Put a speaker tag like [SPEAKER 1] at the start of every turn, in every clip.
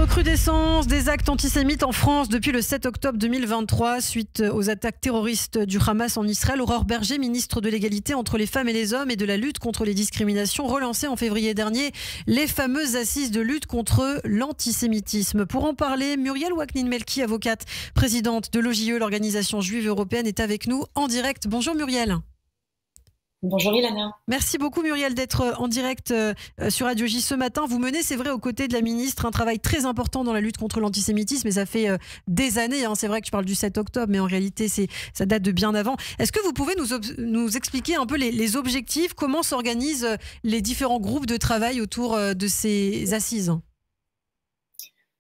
[SPEAKER 1] Recrudescence des actes antisémites en France depuis le 7 octobre 2023 suite aux attaques terroristes du Hamas en Israël. Aurore Bergé, ministre de l'égalité entre les femmes et les hommes et de la lutte contre les discriminations, relançait en février dernier les fameuses assises de lutte contre l'antisémitisme. Pour en parler, Muriel Waknin-Melki, avocate, présidente de l'OJE, l'organisation juive européenne, est avec nous en direct. Bonjour Muriel.
[SPEAKER 2] Bonjour Ilana.
[SPEAKER 1] Merci beaucoup Muriel d'être en direct sur Radio J ce matin. Vous menez, c'est vrai, aux côtés de la ministre, un travail très important dans la lutte contre l'antisémitisme et ça fait des années. C'est vrai que je parle du 7 octobre, mais en réalité ça date de bien avant. Est-ce que vous pouvez nous expliquer un peu les objectifs, comment s'organisent les différents groupes de travail autour de ces assises ?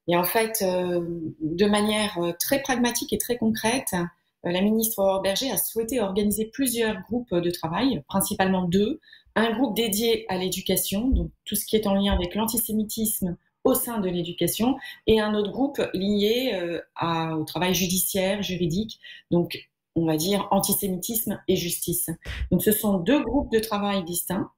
[SPEAKER 2] Et en fait, de manière très pragmatique et très concrète, la ministre Aurore Bergé a souhaité organiser plusieurs groupes de travail, principalement deux. Un groupe dédié à l'éducation, donc tout ce qui est en lien avec l'antisémitisme au sein de l'éducation, et un autre groupe lié au travail judiciaire, juridique, donc on va dire antisémitisme et justice. Donc ce sont deux groupes de travail distincts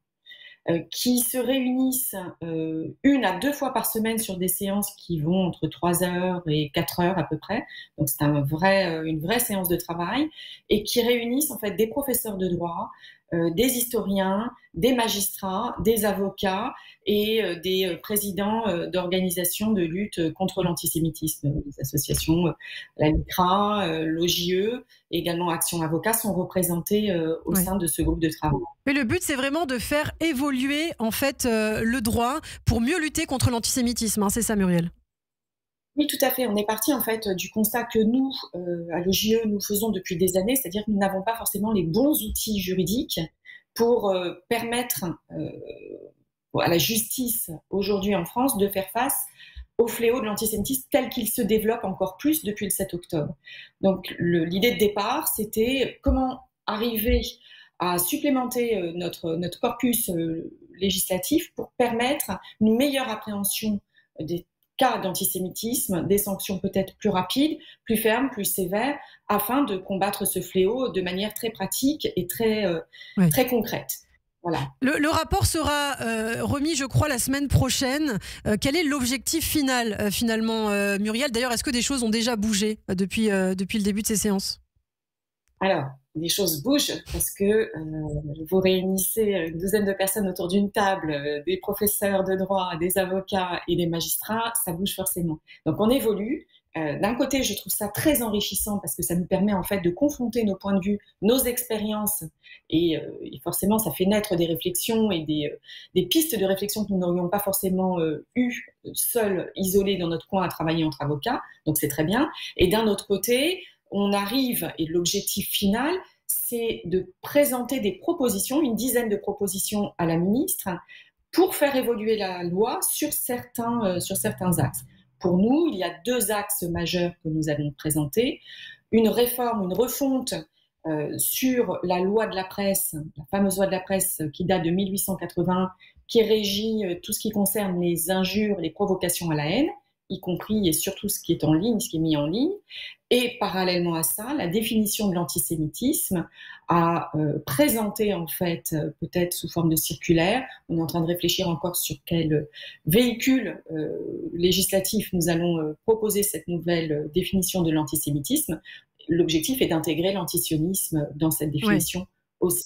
[SPEAKER 2] qui se réunissent 1 à 2 fois par semaine sur des séances qui vont entre 3 heures et 4 heures à peu près. Donc c'est une vraie séance de travail et qui réunissent en fait des professeurs de droit, des historiens, des magistrats, des avocats et des présidents d'organisations de lutte contre l'antisémitisme. Les associations, la LICRA, l'OJE, et également Action Avocat sont représentés au sein de ce groupe de travail.
[SPEAKER 1] Mais le but, c'est vraiment de faire évoluer en fait le droit pour mieux lutter contre l'antisémitisme. C'est ça, Muriel ?
[SPEAKER 2] Oui, tout à fait. On est parti en fait du constat que nous, à l'OJE, nous faisons depuis des années, c'est-à-dire que nous n'avons pas forcément les bons outils juridiques pour permettre à la justice aujourd'hui en France de faire face au fléau de l'antisémitisme tel qu'il se développe encore plus depuis le 7 octobre. Donc l'idée de départ, c'était comment arriver à supplémenter notre corpus législatif pour permettre une meilleure appréhension des cas d'antisémitisme, des sanctions peut-être plus rapides, plus fermes, plus sévères, afin de combattre ce fléau de manière très pratique et très concrète. Voilà.
[SPEAKER 1] Le rapport sera remis, je crois, la semaine prochaine. Quel est l'objectif final, finalement, Muriel ? D'ailleurs, est-ce que des choses ont déjà bougé depuis le début de ces séances ?
[SPEAKER 2] Alors, des choses bougent parce que vous réunissez une douzaine de personnes autour d'une table, des professeurs de droit, des avocats et des magistrats, ça bouge forcément. Donc on évolue. D'un côté, je trouve ça très enrichissant parce que ça nous permet en fait de confronter nos points de vue, nos expériences et forcément ça fait naître des réflexions et des pistes de réflexion que nous n'aurions pas forcément eues seuls, isolés dans notre coin à travailler entre avocats. Donc c'est très bien. Et d'un autre côté, on arrive, et l'objectif final, c'est de présenter des propositions, une dizaine de propositions à la ministre, pour faire évoluer la loi sur certains axes. Pour nous, il y a 2 axes majeurs que nous allons présenter. Une réforme, une refonte sur la loi de la presse, la fameuse loi de la presse qui date de 1880, qui régit tout ce qui concerne les injures, les provocations à la haine, y compris et surtout ce qui est en ligne, ce qui est mis en ligne. Et parallèlement à ça, la définition de l'antisémitisme a présenté en fait, peut-être sous forme de circulaire, on est en train de réfléchir encore sur quel véhicule législatif nous allons proposer cette nouvelle définition de l'antisémitisme. L'objectif est d'intégrer l'antisionisme dans cette définition aussi.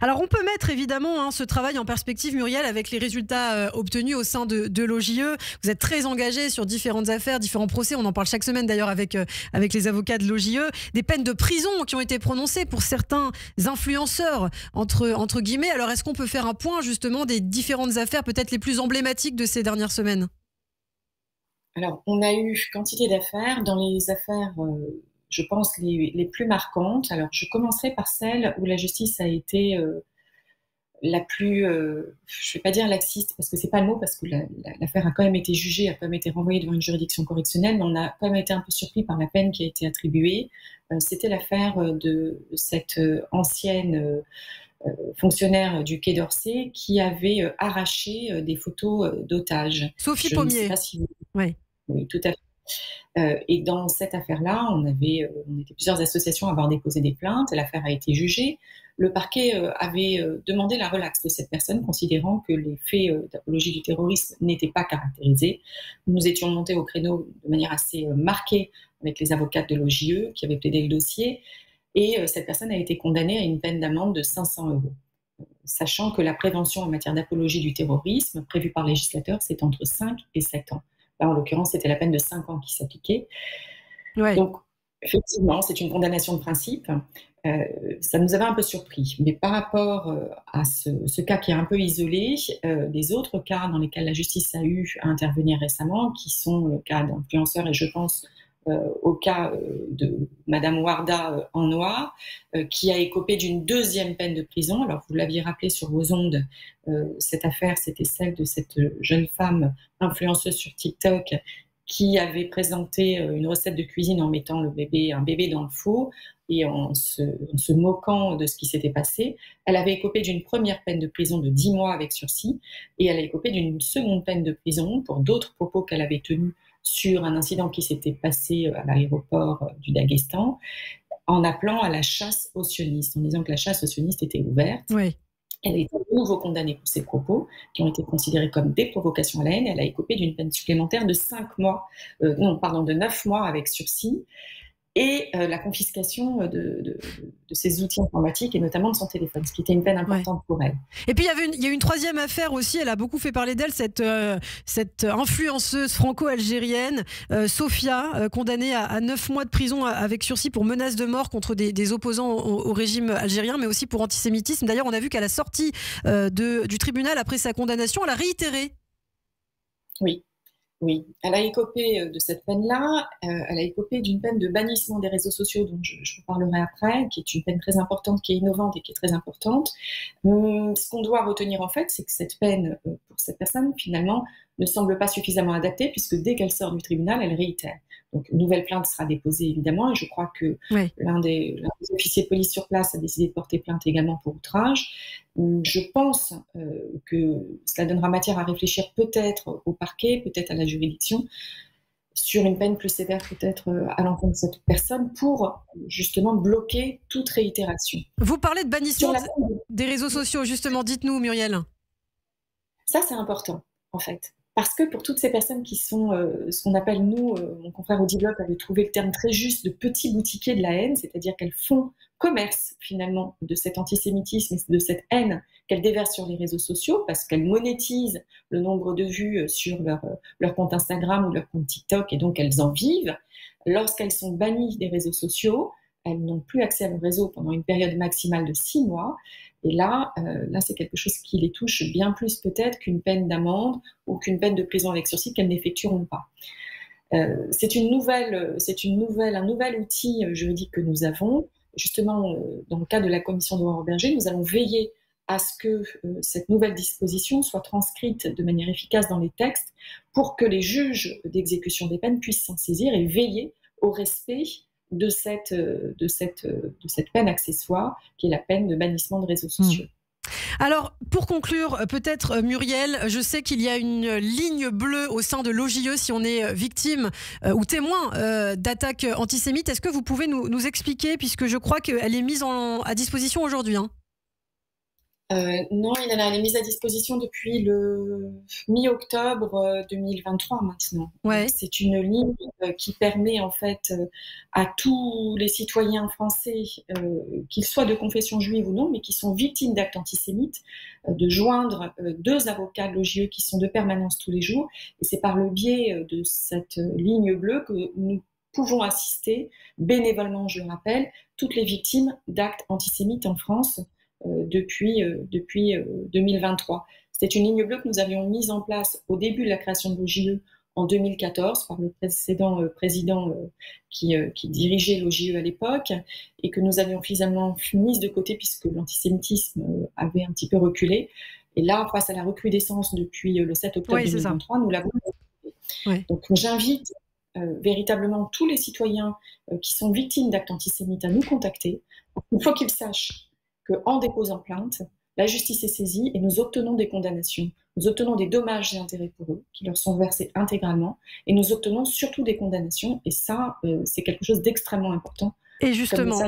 [SPEAKER 1] Alors on peut mettre évidemment ce travail en perspective, Muriel, avec les résultats obtenus au sein de l'OJE. Vous êtes très engagé sur différentes affaires, différents procès. On en parle chaque semaine d'ailleurs avec les avocats de l'OJE. Des peines de prison qui ont été prononcées pour certains influenceurs, entre guillemets. Alors est-ce qu'on peut faire un point justement des différentes affaires peut-être les plus emblématiques de ces dernières semaines ?
[SPEAKER 2] Alors on a eu quantité d'affaires. Dans les affaires je pense, les plus marquantes. Alors, je commencerai par celle où la justice a été la plus, je ne vais pas dire laxiste, parce que c'est pas le mot, parce que l'affaire a quand même été jugée, a quand même été renvoyée devant une juridiction correctionnelle, mais on a quand même été un peu surpris par la peine qui a été attribuée. C'était l'affaire de cette ancienne fonctionnaire du Quai d'Orsay qui avait arraché des photos d'otages.
[SPEAKER 1] Sophie Pommier.
[SPEAKER 2] Je ne sais pas si vous... Oui, tout à fait. Et dans cette affaire-là, on était plusieurs associations à avoir déposé des plaintes. L'affaire a été jugée. Le parquet avait demandé la relaxe de cette personne, considérant que les faits d'apologie du terrorisme n'étaient pas caractérisés. Nous étions montés au créneau de manière assez marquée avec les avocates de l'OJE qui avaient plaidé le dossier. Et cette personne a été condamnée à une peine d'amende de 500 €. Sachant que la prévention en matière d'apologie du terrorisme, prévue par le législateur, c'est entre 5 et 7 ans. Là, en l'occurrence, c'était la peine de 5 ans qui s'appliquait.
[SPEAKER 1] Ouais.
[SPEAKER 2] Donc, effectivement, c'est une condamnation de principe. Ça nous avait un peu surpris. Mais par rapport à ce cas qui est un peu isolé, les autres cas dans lesquels la justice a eu à intervenir récemment, qui sont le cas d'influenceurs, et je pense au cas de Madame Warda en noir, qui a écopé d'une 2e peine de prison. Alors, vous l'aviez rappelé sur vos ondes, cette affaire, c'était celle de cette jeune femme influenceuse sur TikTok qui avait présenté une recette de cuisine en mettant un bébé dans le four et en se moquant de ce qui s'était passé. Elle avait écopé d'une première peine de prison de 10 mois avec sursis et elle a écopé d'une 2e peine de prison pour d'autres propos qu'elle avait tenus sur un incident qui s'était passé à l'aéroport du Daghestan, en appelant à la chasse aux sionistes, en disant que la chasse aux sionistes était ouverte.
[SPEAKER 1] Oui.
[SPEAKER 2] Elle a été de nouveau condamnée pour ses propos, qui ont été considérés comme des provocations à la haine. Elle a écopé d'une peine supplémentaire de 9 mois avec sursis, et la confiscation de ses outils informatiques et notamment de son téléphone, ce qui était une peine importante pour elle.
[SPEAKER 1] Et puis il y a eu une 3e affaire aussi, elle a beaucoup fait parler d'elle, cette influenceuse franco-algérienne, Sophia, condamnée à 9 mois de prison avec sursis pour menace de mort contre des opposants au régime algérien, mais aussi pour antisémitisme. D'ailleurs, on a vu qu'à la sortie du tribunal, après sa condamnation, elle a réitéré.
[SPEAKER 2] Oui, elle a écopé de cette peine-là. Elle a écopé d'une peine de bannissement des réseaux sociaux, dont je vous parlerai après, qui est une peine très importante, qui est innovante et qui est très importante. Ce qu'on doit retenir en fait, c'est que cette peine pour cette personne, finalement, ne semble pas suffisamment adaptée, puisque dès qu'elle sort du tribunal, elle réitère. Donc, une nouvelle plainte sera déposée, évidemment, et je crois que l'un des officiers de police sur place a décidé de porter plainte également pour outrage. Je pense que cela donnera matière à réfléchir peut-être au parquet, peut-être à la juridiction, sur une peine plus sévère peut-être à l'encontre de cette personne pour justement bloquer toute réitération.
[SPEAKER 1] Vous parlez de bannissement des réseaux sociaux, justement, dites-nous, Muriel.
[SPEAKER 2] Ça, c'est important, en fait. Parce que pour toutes ces personnes qui sont ce qu'on appelle, nous, mon confrère Audibloc avait trouvé le terme très juste, de petits boutiquiers de la haine, c'est-à-dire qu'elles font commerce finalement de cet antisémitisme et de cette haine qu'elles déversent sur les réseaux sociaux, parce qu'elles monétisent le nombre de vues sur leur compte Instagram ou leur compte TikTok, et donc elles en vivent. Lorsqu'elles sont bannies des réseaux sociaux, elles n'ont plus accès à leur réseau pendant une période maximale de 6 mois. Et là, c'est quelque chose qui les touche bien plus peut-être qu'une peine d'amende ou qu'une peine de prison avec sursis qu'elles n'effectueront pas. C'est un nouvel outil juridique que nous avons. Justement, dans le cadre de la commission d'Aurore Berger, nous allons veiller à ce que cette nouvelle disposition soit transcrite de manière efficace dans les textes pour que les juges d'exécution des peines puissent s'en saisir et veiller au respect de cette peine accessoire, qui est la peine de bannissement de réseaux sociaux.
[SPEAKER 1] Alors, pour conclure, peut-être Muriel, je sais qu'il y a une ligne bleue au sein de l'OJE si on est victime ou témoin d'attaques antisémites. Est-ce que vous pouvez nous expliquer, puisque je crois qu'elle est mise à disposition aujourd'hui, hein?
[SPEAKER 2] Non, elle est mise à disposition depuis le mi-octobre 2023 maintenant.
[SPEAKER 1] Ouais.
[SPEAKER 2] C'est une ligne qui permet en fait à tous les citoyens français, qu'ils soient de confession juive ou non, mais qui sont victimes d'actes antisémites, de joindre 2 avocats de l'OJE qui sont de permanence tous les jours. Et c'est par le biais de cette ligne bleue que nous pouvons assister bénévolement, je le rappelle, toutes les victimes d'actes antisémites en France depuis 2023. C'était une ligne bleue que nous avions mise en place au début de la création de l'OJE en 2014 par le précédent président qui dirigeait l'OJE à l'époque, et que nous avions finalement mise de côté puisque l'antisémitisme avait un petit peu reculé. Et là, face à la recrudescence depuis le 7 octobre 2023, nous l'avons reculé. Donc j'invite véritablement tous les citoyens qui sont victimes d'actes antisémites à nous contacter. Il faut qu'ils sachent qu'en déposant plainte, la justice est saisie et nous obtenons des condamnations. Nous obtenons des dommages et intérêts pour eux, qui leur sont versés intégralement, et nous obtenons surtout des condamnations, et ça, c'est quelque chose d'extrêmement important.
[SPEAKER 1] Et justement,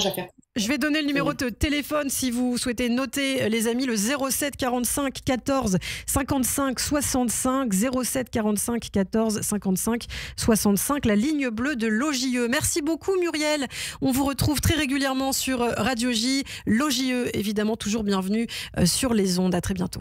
[SPEAKER 1] je vais donner le numéro de téléphone si vous souhaitez noter, les amis, le 07 45 14 55 65, 07 45 14 55 65, la ligne bleue de l'OJE. Merci beaucoup Muriel, on vous retrouve très régulièrement sur Radio J, l'OJE évidemment toujours bienvenue sur les ondes, à très bientôt.